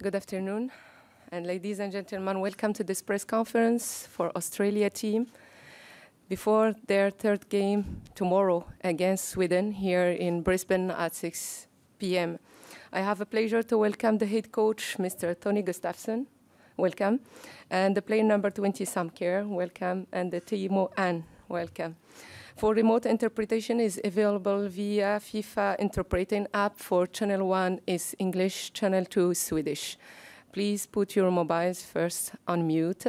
Good afternoon. And ladies and gentlemen, welcome to this press conference for Australia team before their third game tomorrow against Sweden here in Brisbane at 6 p.m. I have a pleasure to welcome the head coach, Mr. Tony Gustavsson. Welcome. And the player number 20, Sam Kerr. Welcome. And the Timo Ann. Welcome. For remote interpretation is available via FIFA interpreting app. For channel 1 is English, channel 2 is Swedish. Please put your mobiles first on mute.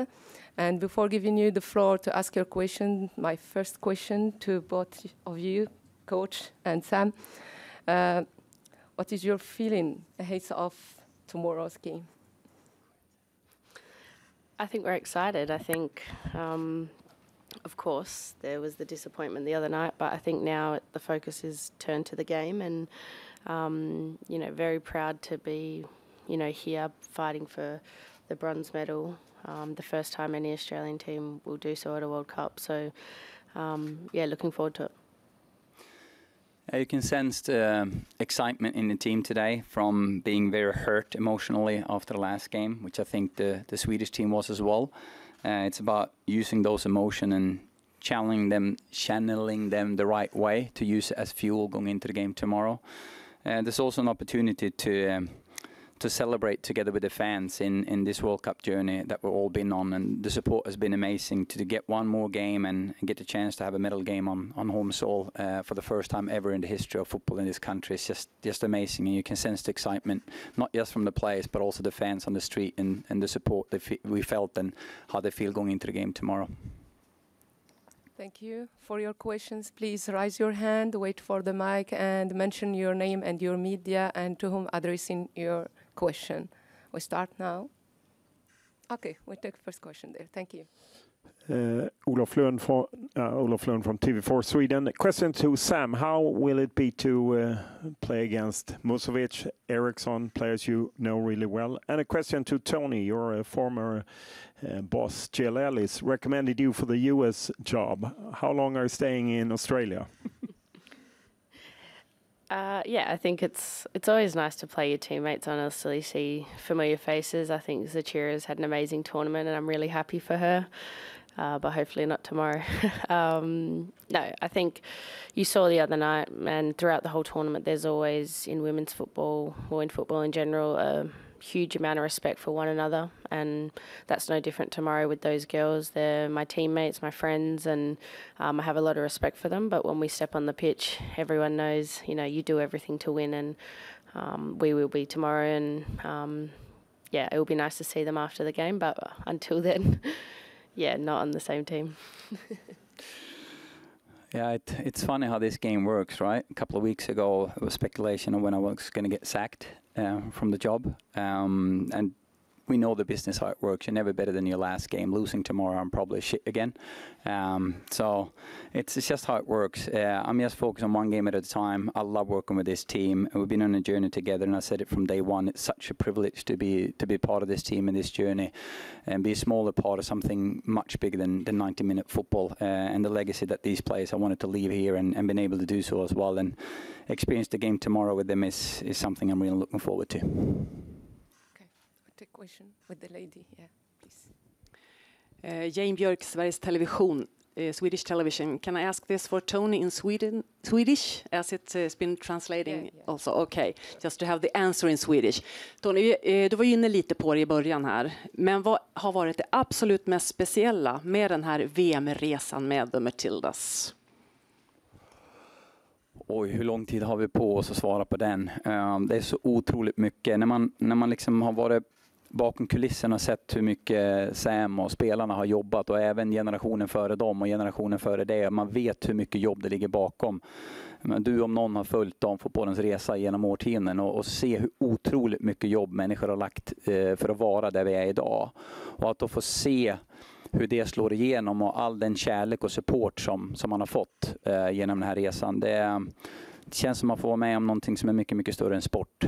And before giving you the floor to ask your question, my first question to both of you, Coach and Sam, what is your feeling ahead of tomorrow's game? I think we're excited. I think, of course, there was the disappointment the other night, but I think now the focus is turned to the game, and very proud to be, here fighting for the bronze medal. The first time any Australian team will do so at a World Cup. So, looking forward to it. You can sense the excitement in the team today from being very hurt emotionally after the last game, which I think the Swedish team was as well. It's about using those emotions and channeling them the right way to use it as fuel going into the game tomorrow. There's also an opportunity to celebrate together with the fans in this World Cup journey that we've all been on, and the support has been amazing to get one more game and get the chance to have a medal game on home soil for the first time ever in the history of football in this country. It's just amazing, and you can sense the excitement, not just from the players but also the fans on the street and the support we felt and how they feel going into the game tomorrow. Thank you. For your questions, please raise your hand, wait for the mic, and mention your name and your media and to whom addressing your question. We start now. Okay, we take first question there. Thank you. Olof Lund from TV4 Sweden. Question to Sam: how will it be to play against Musovic, Eriksson, players you know really well? And a question to Tony: your former boss, Jill Ellis, recommended you for the US job. How long are you staying in Australia? I think it's always nice to play your teammates, honestly, see familiar faces. I think Zachira's had an amazing tournament and I'm really happy for her, but hopefully not tomorrow. No, I think you saw the other night and throughout the whole tournament there's always, in women's football or in football in general, a huge amount of respect for one another, and that's no different tomorrow with those girls. They're my teammates, my friends, and I have a lot of respect for them. But when we step on the pitch, everyone knows, you do everything to win, and we will be tomorrow. And it will be nice to see them after the game, but until then, not on the same team. Yeah, it's funny how this game works, right? A couple of weeks ago, there was speculation of when I was going to get sacked from the job. And we know the business, how it works. You're never better than your last game. Losing tomorrow, I'm probably shit again. So it's just how it works. I'm just focused on one game at a time. I love working with this team. We've been on a journey together, and I said it from day one. It's such a privilege to be part of this team and this journey, and be a smaller part of something much bigger than 90-minute football. And the legacy that these players, I wanted to leave here and been able to do so as well. And experience the game tomorrow with them is something I'm really looking forward to. Take question with the lady, yeah, please. Jane Björk, Sveriges Television, Swedish television. Can I ask this for Tony in Swedish, as it's been translating also? Okay, just to have the answer in Swedish. Tony, du var ju inne lite på det i början här, men vad har varit det absolut mest speciella med den här VM-resan med The Matildas? Oj, hur lång tid har vi på oss att svara på den? Det är så otroligt mycket. När man liksom har varit bakom kulisserna och sett hur mycket Sam och spelarna har jobbat, och även generationen före dem och generationen före det. Man vet hur mycket jobb det ligger bakom. Men du om någon har följt damfotbollens resa genom årtionden och se hur otroligt mycket jobb människor har lagt för att vara där vi är idag. Och att då få se hur det slår igenom och all den kärlek och support som man har fått genom den här resan. Det känns som att man får vara med om någonting som är mycket, mycket större än sport.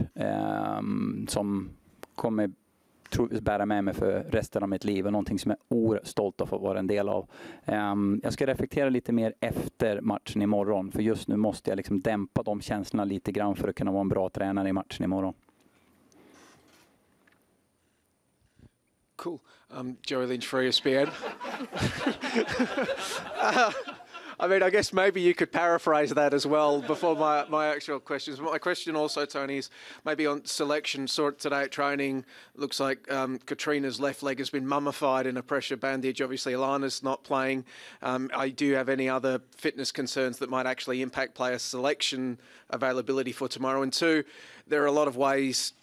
Som kommer troligtvis bära med mig för resten av mitt liv, och någonting som jag är oerhört stolt att få vara en del av. Jag ska reflektera lite mer efter matchen imorgon, för just nu måste jag liksom dämpa de känslorna lite grann för att kunna vara en bra tränare i matchen imorgon. Cool. Joey Lynch for ESPN. I mean, I guess maybe you could paraphrase that as well before my actual questions. My question also, Tony, is maybe on selection. Saw it today at training. Looks like Katrina's left leg has been mummified in a pressure bandage. Obviously, Alana's not playing. Do you have any other fitness concerns that might actually impact player selection availability for tomorrow? And two, there are a lot of ways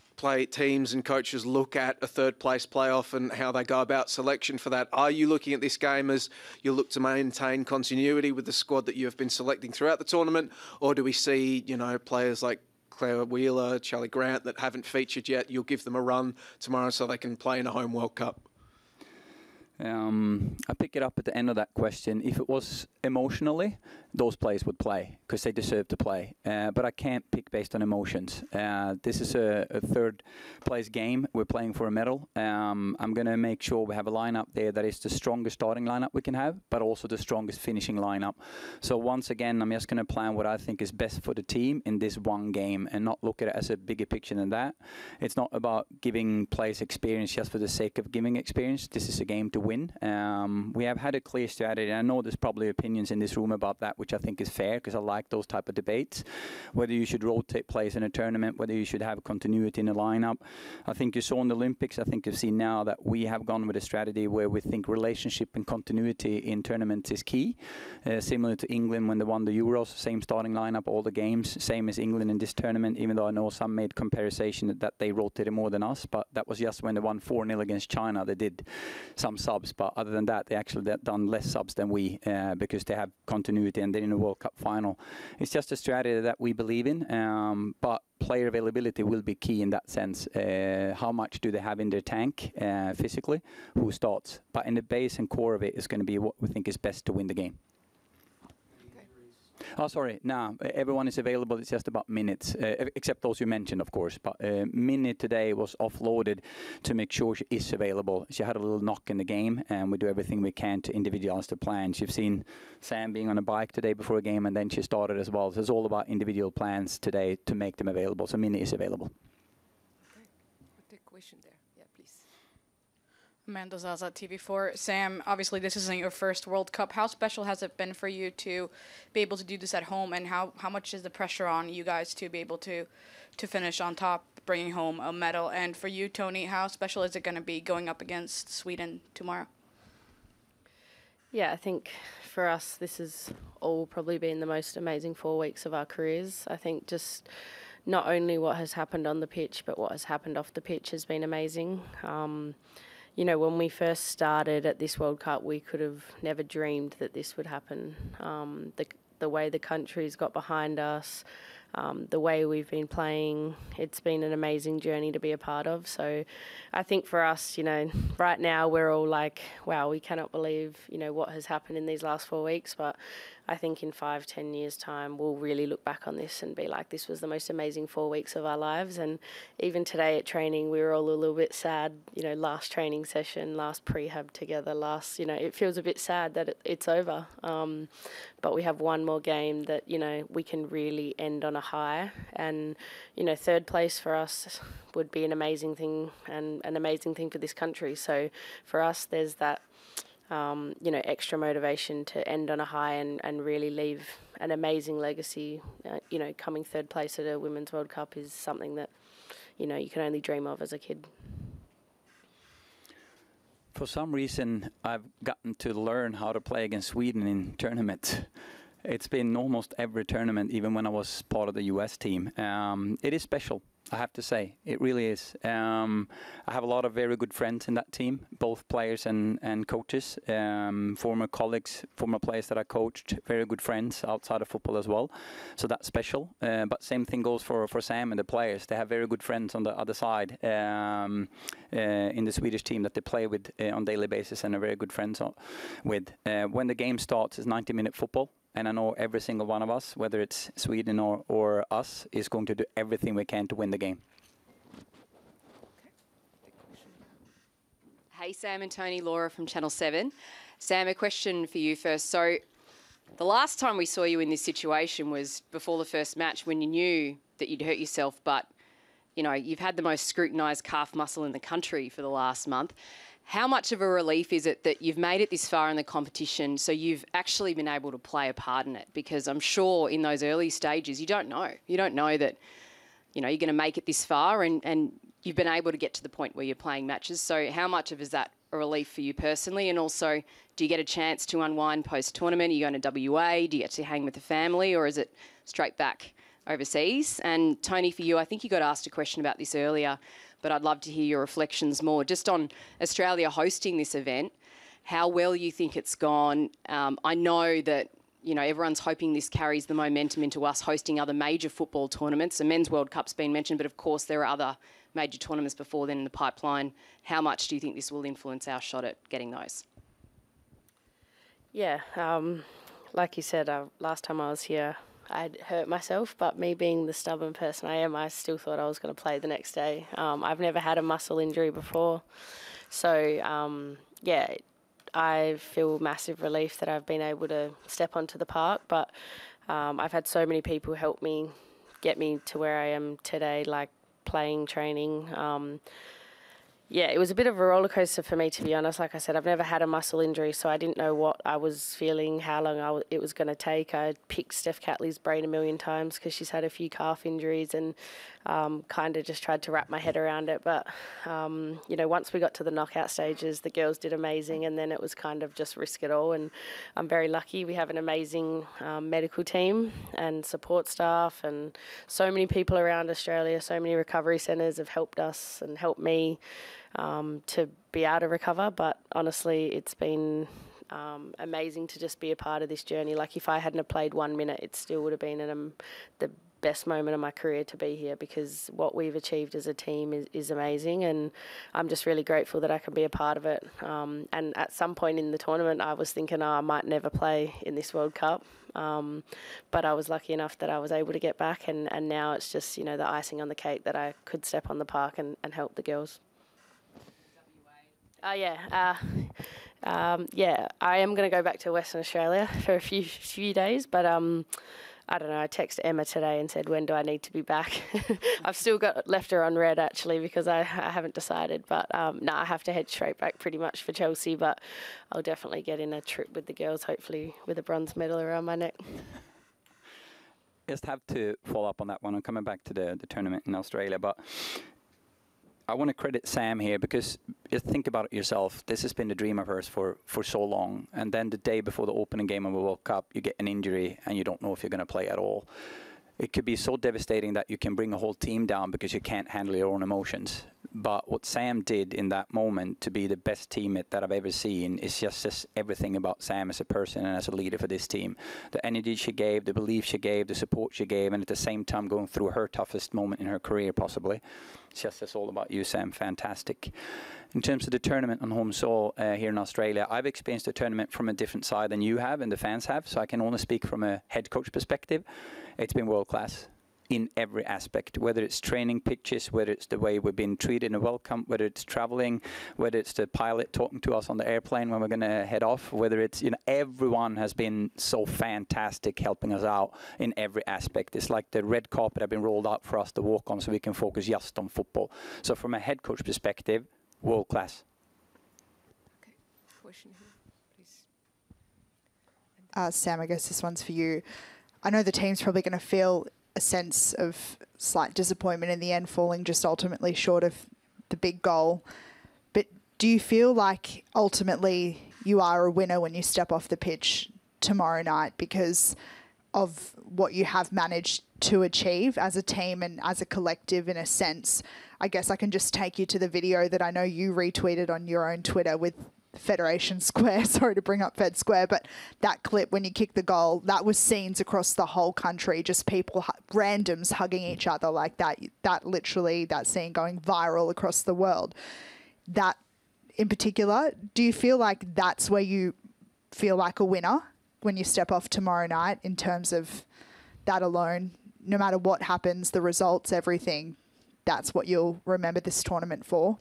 teams and coaches look at a third place playoff and how they go about selection for that. Are you looking at this game as you look to maintain continuity with the squad that you have been selecting throughout the tournament, or do we see, players like Claire Wheeler, Charlie Grant that haven't featured yet, you'll give them a run tomorrow so they can play in a home World Cup? I pick it up at the end of that question. If it was emotionally, those players would play because they deserve to play. But I can't pick based on emotions. This is a third place game. We're playing for a medal. I'm going to make sure we have a lineup there that is the strongest starting lineup we can have, but also the strongest finishing lineup. So once again, I'm just going to plan what I think is best for the team in this one game and not look at it as a bigger picture than that. It's not about giving players experience just for the sake of giving experience. This is a game to win. We have had a clear strategy. I know there's probably opinions in this room about that, which I think is fair because I like those type of debates. Whether you should rotate players in a tournament, whether you should have continuity in the lineup. I think you saw in the Olympics, I think you've seen now that we have gone with a strategy where we think relationship and continuity in tournaments is key. Similar to England when they won the Euros, same starting lineup, all the games, same as England in this tournament, even though I know some made comparison that they rotated more than us, but that was just when they won 4-0 against China. They did some subs, but other than that, they actually done less subs than we because they have continuity and they're in a World Cup final. It's just a strategy that we believe in, but player availability will be key in that sense. How much do they have in their tank physically? Who starts? But in the base and core of it is going to be what we think is best to win the game. Oh, sorry. No, everyone is available. It's just about minutes, except those you mentioned, of course. But Minnie today was offloaded to make sure she is available. She had a little knock in the game, and we do everything we can to individualize the plans. You've seen Sam being on a bike today before a game, and then she started as well. So it's all about individual plans today to make them available. So Minnie is available. Okay. We'll take a question there. Yeah, please. Amanda Zaza, TV4. Sam, obviously this isn't your first World Cup. How special has it been for you to be able to do this at home, and how much is the pressure on you guys to be able to finish on top, bringing home a medal? And for you, Tony, how special is it going to be going up against Sweden tomorrow? Yeah, I think for us this has all probably been the most amazing 4 weeks of our careers. I think just not only what has happened on the pitch, but what has happened off the pitch has been amazing. When we first started at this World Cup, we could have never dreamed that this would happen. The way the country's got behind us, the way we've been playing, it's been an amazing journey to be a part of. So I think for us, right now we're all like, wow, we cannot believe, what has happened in these last 4 weeks. But I think in 5-10 years' time, we'll really look back on this and be like, this was the most amazing 4 weeks of our lives. And even today at training, we were all a little bit sad, last training session, last prehab together, it feels a bit sad that it's over. But we have one more game that, we can really end on a high. And, third place for us would be an amazing thing and an amazing thing for this country. So for us, there's that, extra motivation to end on a high and really leave an amazing legacy. Coming third place at a Women's World Cup is something that, you can only dream of as a kid. For some reason, I've gotten to learn how to play against Sweden in tournaments. It's been almost every tournament, even when I was part of the US team. It is special, I have to say. It really is. I have a lot of very good friends in that team, both players and coaches, former colleagues, former players that I coached, very good friends outside of football as well. So that's special. But same thing goes for Sam and the players. They have very good friends on the other side in the Swedish team that they play with on daily basis and are very good friends with. When the game starts, it's 90-minute football. And I know every single one of us, whether it's Sweden or us, is going to do everything we can to win the game. Hey, Sam and Tony, Laura from Channel 7. Sam, a question for you first. So the last time we saw you in this situation was before the first match when you knew that you'd hurt yourself, but you know, you've had the most scrutinised calf muscle in the country for the last month. How much of a relief is it that you've made it this far in the competition, so you've actually been able to play a part in it? Because I'm sure in those early stages, you don't know. You don't know that, you know, you're going to make it this far, and you've been able to get to the point where you're playing matches. So how much of is that a relief for you personally? And also, do you get a chance to unwind post-tournament? Are you going to WA? Do you get to hang with the family, or is it straight back overseas? And Tony, for you, I think you got asked a question about this earlier, but I'd love to hear your reflections more just on Australia hosting this event, how well you think it's gone. I know that, you know, everyone's hoping this carries the momentum into us hosting other major football tournaments. The Men's World Cup's been mentioned, but of course there are other major tournaments before then in the pipeline. How much do you think this will influence our shot at getting those? Yeah, like you said, last time I was here, I'd hurt myself, but me being the stubborn person I am, I still thought I was going to play the next day. I've never had a muscle injury before. So, yeah, I feel massive relief that I've been able to step onto the park, but I've had so many people help me get me to where I am today, like playing, training. Yeah, it was a bit of a roller coaster for me, to be honest. Like I said, I've never had a muscle injury, so I didn't know what I was feeling, how long it was going to take. I picked Steph Catley's brain a million times because she's had a few calf injuries, and kind of just tried to wrap my head around it. But, you know, once we got to the knockout stages, the girls did amazing, and then it was kind of just risk it all. And I'm very lucky. We have an amazing medical team and support staff, and so many people around Australia, so many recovery centres have helped us and helped me to be able to recover. But honestly, it's been amazing to just be a part of this journey. Like, if I hadn't have played 1 minute, it still would have been the best moment of my career to be here, because what we've achieved as a team is amazing, and I'm just really grateful that I can be a part of it. And at some point in the tournament, I was thinking, I might never play in this World Cup. But I was lucky enough that I was able to get back, and now it's just, you know, the icing on the cake that I could step on the park and help the girls. Yeah, I am going to go back to Western Australia for a few days, but I don't know, I texted Emma today and said, when do I need to be back? I've still left her on red, actually, because I haven't decided. But no, I have to head straight back pretty much for Chelsea, but I'll definitely get in a trip with the girls, hopefully with a bronze medal around my neck. Just have to follow up on that one. I'm coming back to the tournament in Australia, but I want to credit Sam here, because just think about it yourself. This has been the dream of hers for so long. And then the day before the opening game of the World Cup, you get an injury and you don't know if you're going to play at all. It could be so devastating that you can bring a whole team down because you can't handle your own emotions. But what Sam did in that moment to be the best teammate that I've ever seen is just everything about Sam as a person and as a leader for this team. The energy she gave, the belief she gave, the support she gave, and at the same time going through her toughest moment in her career possibly. It's all about you, Sam. Fantastic. In terms of the tournament on home soil here in Australia, I've experienced the tournament from a different side than you have and the fans have, so I can only speak from a head coach perspective. It's been world class in every aspect, whether it's training pitches, whether it's the way we've been treated and welcomed, whether it's traveling, whether it's the pilot talking to us on the airplane when we're going to head off, whether it's, you know, everyone has been so fantastic helping us out in every aspect. It's like the red carpet have been rolled out for us to walk on so we can focus just on football. So from a head coach perspective, world class. Okay, question here, please. Sam, I guess this one's for you. I know the team's probably going to feel a sense of slight disappointment in the end, falling just ultimately short of the big goal. But do you feel like ultimately you are a winner when you step off the pitch tomorrow night because of what you have managed to achieve as a team and as a collective in a sense? I guess I can just take you to the video that I know you retweeted on your own Twitter with Federation Square. Sorry to bring up Fed Square, but that clip when you kicked the goal, that was scenes across the whole country, just people, randoms hugging each other like that. That literally, that scene going viral across the world. That in particular, do you feel like that's where you feel like a winner when you step off tomorrow night in terms of that alone? No matter what happens, the results, everything, that's what you'll remember this tournament for?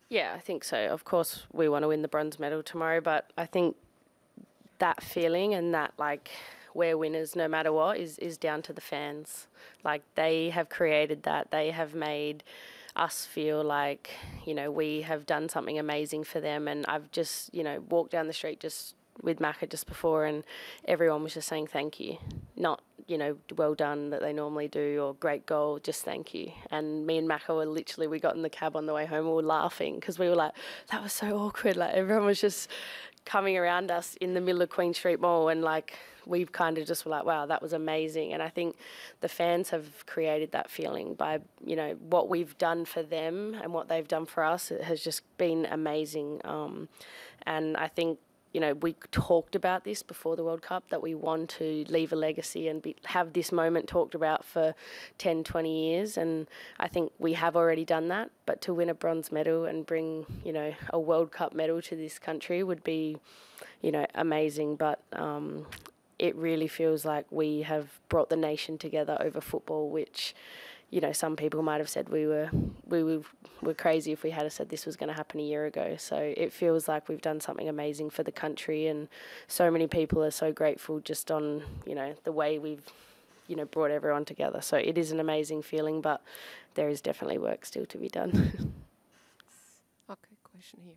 Yeah, I think so. Of course, we want to win the bronze medal tomorrow, but I think that feeling and that, like, we're winners no matter what is down to the fans. Like, they have created that. They have made us feel like, you know, we have done something amazing for them. And I've just, you know, walked down the street just with Macca just before, and everyone was just saying thank you. Not, you know, well done that they normally do, or great goal, just thank you. And me and Macca were literally, we got in the cab on the way home, we were laughing because we were like, that was so awkward. Like, everyone was just coming around us in the middle of Queen Street Mall, and like, we kind of just were like, wow, that was amazing. And I think the fans have created that feeling by, you know, what we've done for them and what they've done for us. It has just been amazing. And I think, you know, we talked about this before the World Cup, that we want to leave a legacy and have this moment talked about for 10, 20 years. And I think we have already done that. But to win a bronze medal and bring, you know, a World Cup medal to this country would be, you know, amazing. But it really feels like we have brought the nation together over football, which, you know, some people might have said we were crazy if we had said this was going to happen a year ago. So it feels like we've done something amazing for the country, and so many people are so grateful just on, you know, the way we've, you know, brought everyone together. So it is an amazing feeling, but there is definitely work still to be done. Okay, question here.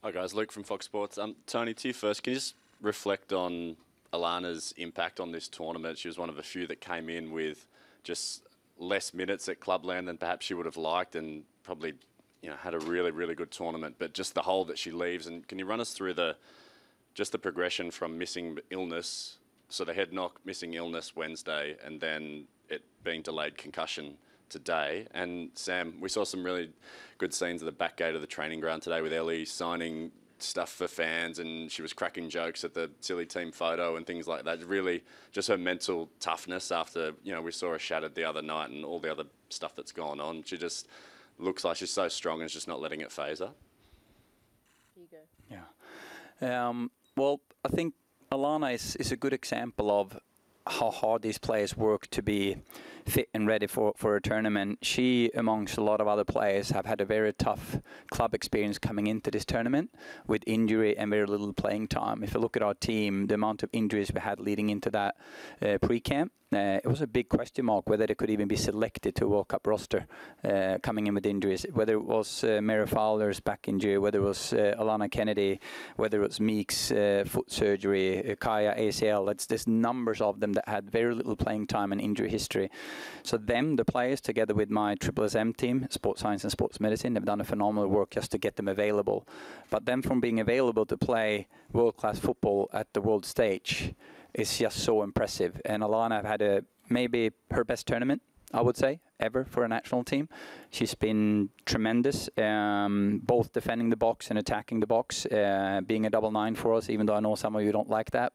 Hi guys, Luke from Fox Sports. Tony, to you first. Can you just reflect on Alana's impact on this tournament? She was one of a few that came in with just less minutes at Clubland than perhaps she would have liked, and probably, you know, had a really, really good tournament, but just the hole that she leaves. And can you run us through the progression from missing illness, so the head knock, missing illness Wednesday, and then it being delayed concussion today? And Sam, we saw some really good scenes at the back gate of the training ground today with Ellie signing stuff for fans, and she was cracking jokes at the silly team photo and things like that. Really just her mental toughness after, you know, we saw her shattered the other night and all the other stuff that's gone on. She just looks like she's so strong and is just not letting it phase her. You go. Yeah. Well, I think Alana is a good example of how hard these players work to be fit and ready for a tournament. She, amongst a lot of other players, have had a very tough club experience coming into this tournament with injury and very little playing time. If you look at our team, the amount of injuries we had leading into that pre-camp, it was a big question mark whether they could even be selected to a World Cup roster coming in with injuries. Whether it was Mary Fowler's back injury, whether it was Alana Kennedy, whether it was Meek's foot surgery, Kaya ACL. There's numbers of them that had very little playing time and injury history. So the players, together with my SSM team, Sports Science and Sports Medicine, have done a phenomenal work just to get them available. But then from being available to play world-class football at the world stage, it's just so impressive. And Alana had maybe her best tournament, I would say, ever for a national team. She's been tremendous, both defending the box and attacking the box, being a double 9 for us, even though I know some of you don't like that,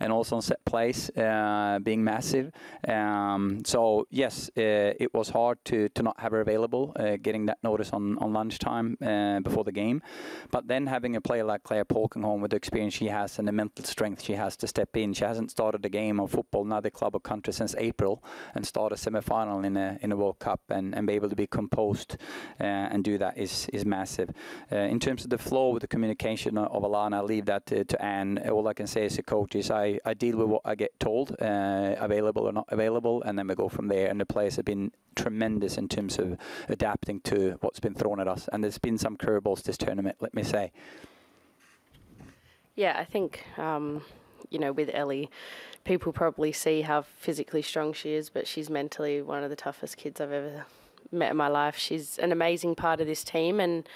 and also on set plays, being massive. So yes, it was hard to not have her available, getting that notice on lunchtime before the game. But then having a player like Claire Polkinghorne with the experience she has and the mental strength she has to step in. She hasn't started a game of football in another club or country since April, and start a semi-final in a World Cup and be able to be composed and do that is massive. In terms of the flow with the communication of Alana, I'll leave that to Anne. All I can say as a coach is I deal with what I get told, available or not available, and then we go from there. And the players have been tremendous in terms of adapting to what's been thrown at us. And there's been some curveballs this tournament, let me say. Yeah, I think, you know, with Ellie, people probably see how physically strong she is, but she's mentally one of the toughest kids I've ever met in my life. She's an amazing part of this team, and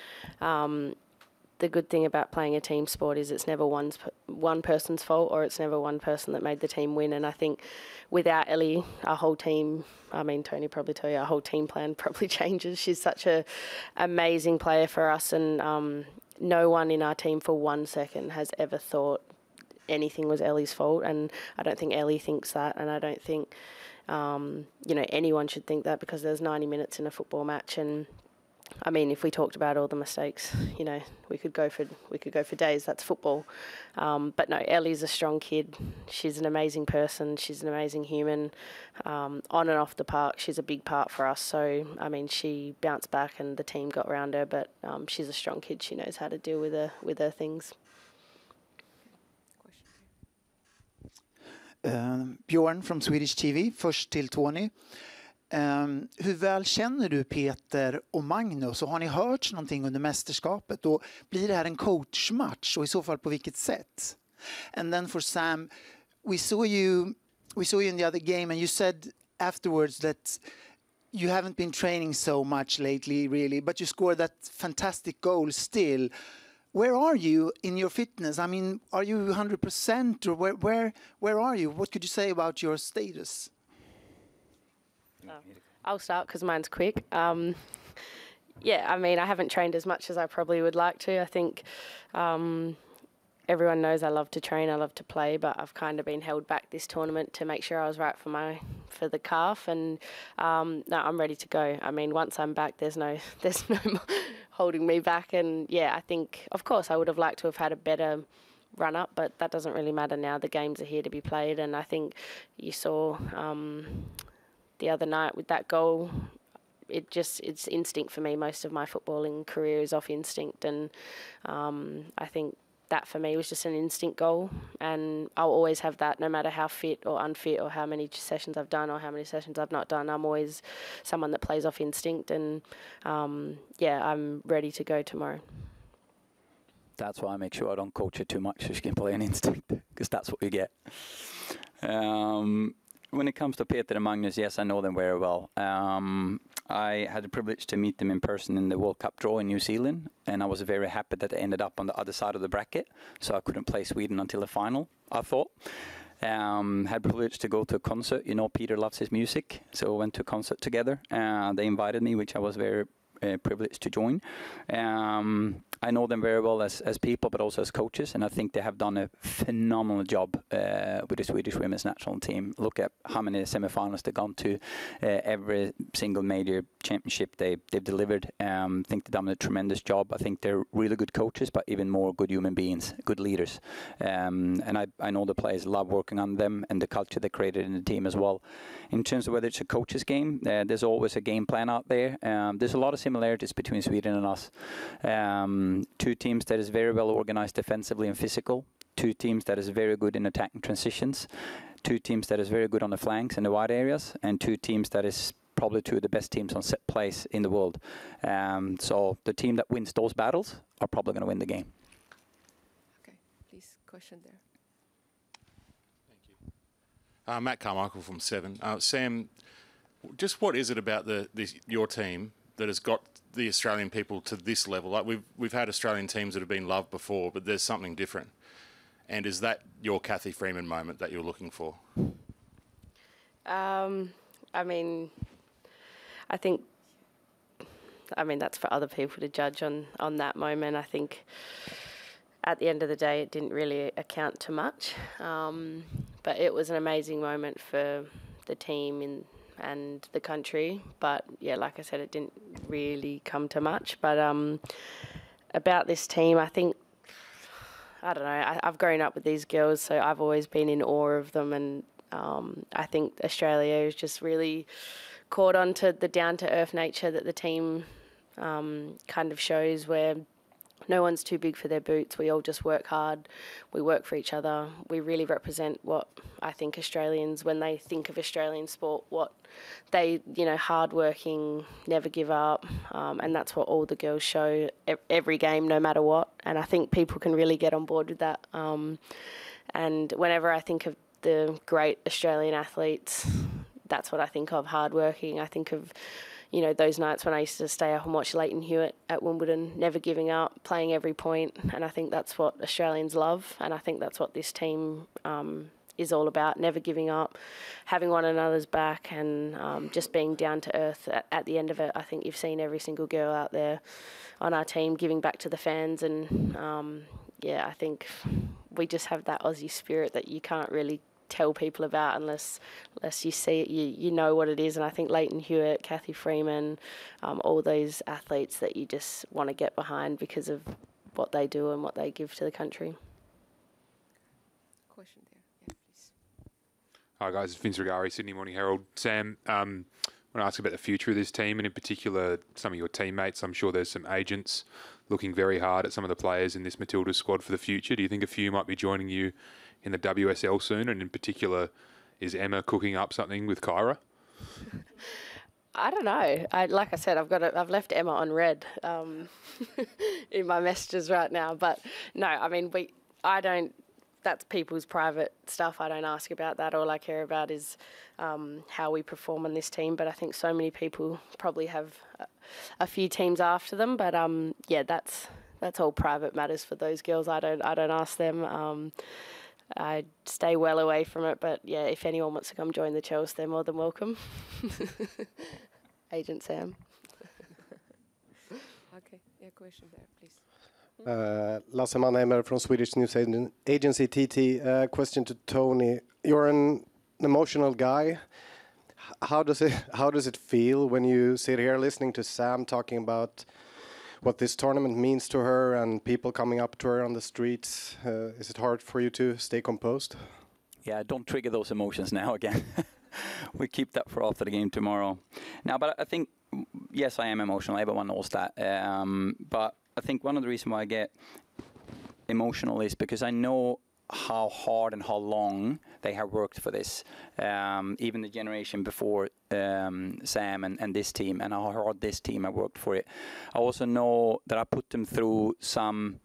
the good thing about playing a team sport is it's never one person's fault, or it's never one person that made the team win. And I think without Ellie, our whole team, I mean, Tony probably tell you, our whole team plan probably changes. She's such a amazing player for us, and no one in our team for 1 second has ever thought anything was Ellie's fault, and I don't think Ellie thinks that, and I don't think you know, anyone should think that, because there's 90 minutes in a football match. And I mean, if we talked about all the mistakes, you know, we could go for days. That's football. But no, Ellie's a strong kid. She's an amazing person. She's an amazing human. On and off the park, she's a big part for us. So I mean, she bounced back and the team got around her, but she's a strong kid. She knows how to deal with her things. Björn from Swedish TV, först till Tony. Hur väl känner du Peter och Magnus, och har ni hört någonting under mästerskapet, och blir det här en coachmatch, och i så fall på vilket sätt? And then for Sam, we saw you in the other game and you said afterwards that you haven't been training so much lately really, but you scored that fantastic goal still. Where are you in your fitness? I mean, are you 100% or where are you? What could you say about your status? I'll start because mine's quick. Yeah, I mean, I haven't trained as much as I probably would like to. I think everyone knows I love to train, I love to play, but I've kind of been held back this tournament to make sure I was right for the calf. And no, I'm ready to go. I mean, once I'm back, there's no more holding me back. And yeah, I think, of course, I would have liked to have had a better run up, but that doesn't really matter now. The games are here to be played, and I think you saw the other night with that goal, it's instinct for me. Most of my footballing career is off instinct, and I think that for me was just an instinct goal, and I'll always have that no matter how fit or unfit or how many sessions I've done or how many sessions I've not done. I'm always someone that plays off instinct, and yeah, I'm ready to go tomorrow. That's why I make sure I don't coach it too much so you can play on instinct, because that's what you get. When it comes to Peter and Magnus, yes, I know them very well. I had the privilege to meet them in person in the World Cup draw in New Zealand, and I was very happy that they ended up on the other side of the bracket, so I couldn't play Sweden until the final, I thought. Had the privilege to go to a concert. You know, Peter loves his music, so we went to a concert together. They invited me, which I was very privileged to join. I know them very well as people, but also as coaches, and I think they have done a phenomenal job with the Swedish women's national team. Look at how many semifinals they've gone to, every single major championship they've delivered. I think they've done a tremendous job. I think they're really good coaches, but even more good human beings, good leaders. And I know the players love working on them and the culture they created in the team as well. In terms of whether it's a coach's game, there's always a game plan out there. There's a lot of similarities between Sweden and us. Two teams that is very well organized defensively and physical. Two teams that is very good in attacking transitions. Two teams that is very good on the flanks and the wide areas. And two teams that is probably two of the best teams on set plays in the world. So the team that wins those battles are probably going to win the game. Okay, please, question there. Thank you. Matt Carmichael from Seven. Sam, just what is it about your team that has got the Australian people to this level? Like we've had Australian teams that have been loved before, but there's something different. And is that your Cathy Freeman moment that you're looking for? I mean, that's for other people to judge on that moment. I think at the end of the day, it didn't really account to much. But it was an amazing moment for the team and the country. But yeah, like I said, it didn't really come to much. But about this team, I think, I don't know, I've grown up with these girls, so I've always been in awe of them. And I think Australia is just really caught on to the down-to-earth nature that the team kind of shows, where no one's too big for their boots. We all just work hard. We work for each other. We really represent what I think Australians, when they think of Australian sport, what they, hard-working, never give up. And that's what all the girls show every game, no matter what. And I think people can really get on board with that. And whenever I think of the great Australian athletes, that's what I think of, hard-working. I think of those nights when I used to stay up and watch Leighton Hewitt at Wimbledon, never giving up, playing every point. And I think that's what Australians love. And I think that's what this team is all about, never giving up, having one another's back, and just being down to earth at the end of it. I think you've seen every single girl out there on our team giving back to the fans. And, I think we just have that Aussie spirit that you can't really tell people about unless you see it, you know what it is. And I think Leighton Hewitt, Cathy Freeman, all those athletes that you just want to get behind because of what they do and what they give to the country. Question there, yeah, please. Hi guys, it's Vince Rigari, Sydney Morning Herald. Sam, I want to ask about the future of this team, and in particular some of your teammates. I'm sure there's some agents looking very hard at some of the players in this Matilda squad for the future. Do you think a few might be joining you in the WSL soon? And in particular, is Emma cooking up something with Kyra? I don't know. Like I said, I've left Emma on red in my messages right now. But no, I mean, that's people's private stuff. I don't ask about that. All I care about is how we perform on this team. But I think so many people probably have a few teams after them. But yeah, that's all private matters for those girls. I don't ask them. I stay well away from it. But yeah, if anyone wants to come join the Chelsea, they're more than welcome. Agent Sam. Okay, yeah, question there, please. Lasse Mannheimer from Swedish news agency TT. Question to Tony. You're an emotional guy. How does it feel when you sit here listening to Sam talking about what this tournament means to her and people coming up to her on the streets? Is it hard for you to stay composed? Yeah, don't trigger those emotions now again. We keep that for after the game tomorrow. Now, but I think, yes, I am emotional. Everyone knows that. But I think one of the reasons why I get emotional is because I know how hard and how long they have worked for this. Even the generation before Sam and this team, and how hard this team have worked for it. I also know that I put them through some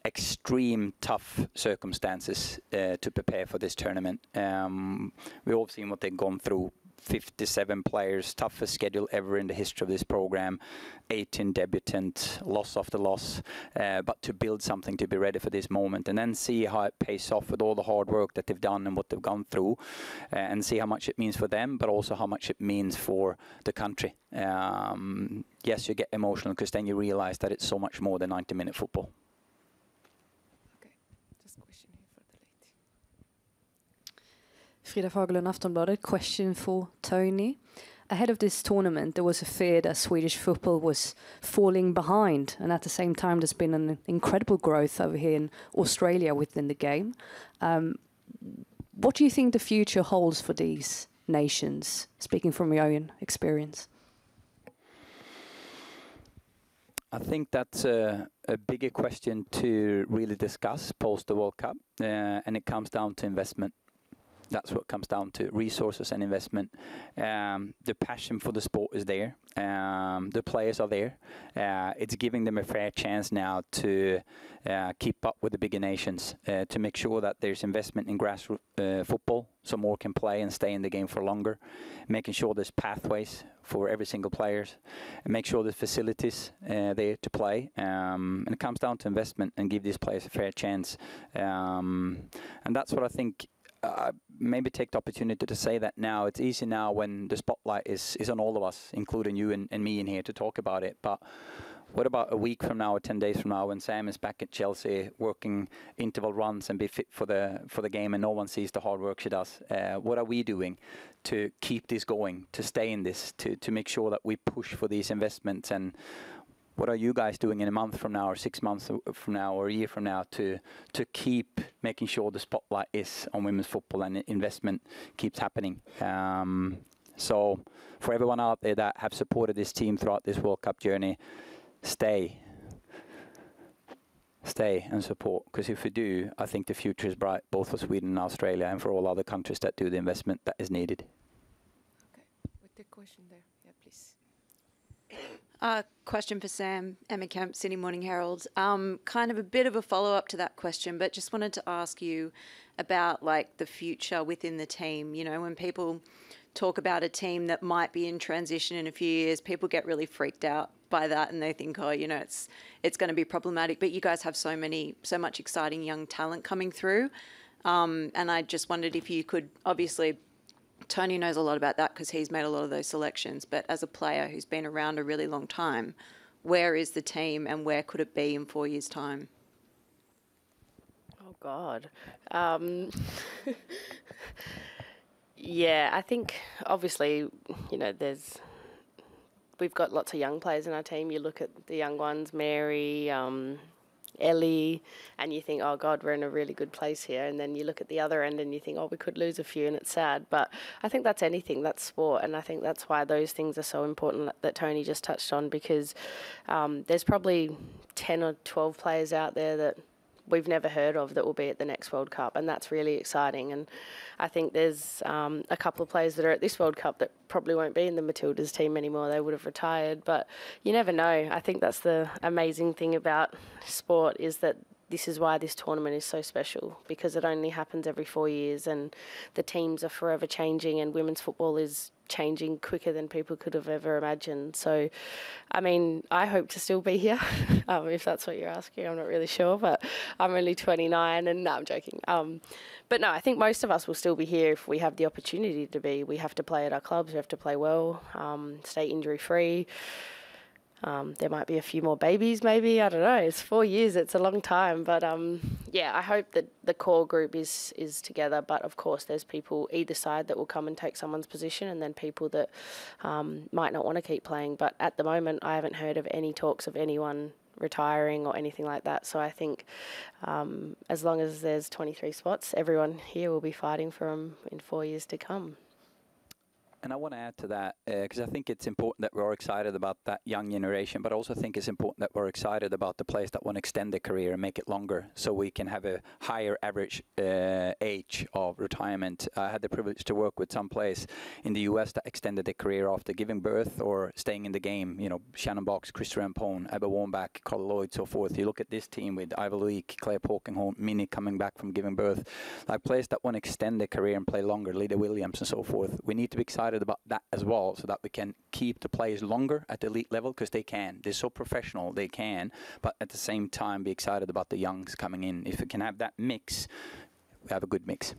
extreme tough circumstances to prepare for this tournament. We've all seen what they've gone through. 57 players, toughest schedule ever in the history of this program, 18 debutant, loss after loss, but to build something to be ready for this moment and then see how it pays off with all the hard work that they've done and what they've gone through, and see how much it means for them, but also how much it means for the country. Yes, you get emotional because then you realize that it's so much more than 90-minute football. Frida Fagerlund, Aftonbladet. Question for Tony. Ahead of this tournament, there was a fear that Swedish football was falling behind, and at the same time, there's been an incredible growth over here in Australia within the game. What do you think the future holds for these nations, speaking from your own experience? I think that's a bigger question to really discuss post the World Cup, and it comes down to investment. That's what it comes down to, resources and investment. The passion for the sport is there. The players are there. It's giving them a fair chance now to keep up with the bigger nations, to make sure that there's investment in grassroots football so more can play and stay in the game for longer, making sure there's pathways for every single player, and make sure there's facilities there to play. And it comes down to investment and give these players a fair chance. And that's what I think. Maybe take the opportunity to say that now. It's easy now when the spotlight is on all of us, including you and me in here, to talk about it. But what about a week from now or 10 days from now when Sam is back at Chelsea working interval runs and be fit for the game and no one sees the hard work she does? What are we doing to keep this going, to stay in this, to make sure that we push for these investments? And what are you guys doing in a month from now or 6 months from now or a year from now to keep making sure the spotlight is on women's football and investment keeps happening? So for everyone out there that have supported this team throughout this World Cup journey, stay and support, because if we do, I think the future is bright, both for Sweden and Australia and for all other countries that do the investment that is needed. Okay, with the question there, yeah, please. Question for Sam, Emma Kemp, Sydney Morning Herald. Kind of a bit of a follow-up to that question, but just wanted to ask you about like the future within the team. You know, when people talk about a team that might be in transition in a few years, people get really freaked out by that and they think, oh, you know, it's going to be problematic. But you guys have so much exciting young talent coming through. And I just wondered if you could, obviously, Tony knows a lot about that because he's made a lot of those selections. But as a player who's been around a really long time, where is the team and where could it be in 4 years' time? Oh, God. Yeah, I think obviously, you know, we've got lots of young players in our team. You look at the young ones, Mary, Ellie, and you think, oh God, we're in a really good place here. And then you look at the other end and you think, oh, we could lose a few, and it's sad. But I think that's anything, that's sport. And I think that's why those things are so important that Tony just touched on, because there's probably 10 or 12 players out there that we've never heard of that will be at the next World Cup, and that's really exciting. And I think there's a couple of players that are at this World Cup that probably won't be in the Matildas team anymore. They would have retired, but you never know. I think that's the amazing thing about sport, is that this is why this tournament is so special, because it only happens every 4 years and the teams are forever changing, and women's football is changing quicker than people could have ever imagined. So, I mean, I hope to still be here, if that's what you're asking. I'm not really sure, but I'm only 29 and no, I'm joking. But no, I think most of us will still be here if we have the opportunity to be. We have to play at our clubs, we have to play well, stay injury-free. There might be a few more babies, maybe. I don't know. It's 4 years. It's a long time. But, yeah, I hope that the core group is together. But, of course, there's people either side that will come and take someone's position, and then people that might not want to keep playing. But at the moment, I haven't heard of any talks of anyone retiring or anything like that. So I think as long as there's 23 spots, everyone here will be fighting for them in 4 years to come. And I want to add to that, because I think it's important that we're excited about that young generation, but I also think it's important that we're excited about the players that want to extend their career and make it longer, so we can have a higher average age of retirement. I had the privilege to work with some players in the US that extended their career after giving birth or staying in the game. You know, Shannon Box, Chris Rampone, Abba Warnback, Carl Lloyd, so forth. You look at this team with Ivor Luik, Claire Polkinghorn, Minnie coming back from giving birth. Like players that want to extend their career and play longer, Lydia Williams and so forth. We need to be excited about that as well, so that we can keep the players longer at the elite level, because they can. They're so professional, they can, but at the same time be excited about the youngs coming in. If we can have that mix, we have a good mix.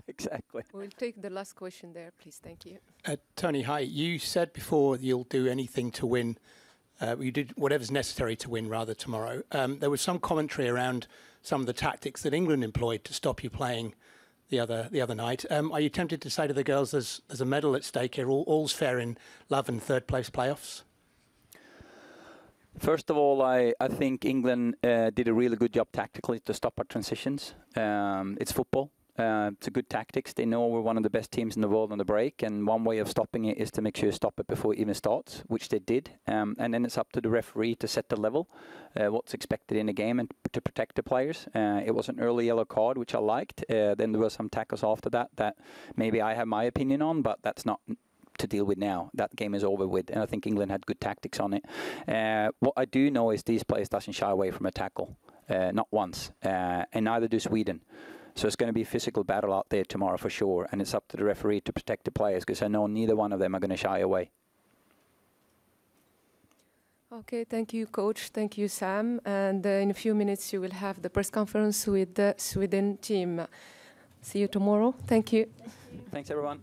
Exactly. We'll take the last question there, please. Thank you. Tony, hi. You said before you'll do anything to win. You did whatever's necessary to win, rather, tomorrow. There was some commentary around some of the tactics that England employed to stop you playing the other night. Are you tempted to say to the girls, there's a medal at stake here, all's fair in love and third place playoffs? First of all, I think England did a really good job tactically to stop our transitions. It's football. It's a good tactics. They know we're one of the best teams in the world on the break, and one way of stopping it is to make sure you stop it before it even starts, which they did. And then it's up to the referee to set the level, what's expected in a game, and to protect the players. It was an early yellow card, which I liked. Then there were some tackles after that maybe I have my opinion on, but that's not to deal with now. That game is over with, and I think England had good tactics on it. What I do know is these players doesn't shy away from a tackle, not once, and neither do Sweden. So it's going to be a physical battle out there tomorrow for sure, and it's up to the referee to protect the players, because I know neither one of them are going to shy away. Okay, thank you, Coach. Thank you, Sam. And in a few minutes, you will have the press conference with the Sweden team. See you tomorrow. Thank you. Thanks, everyone.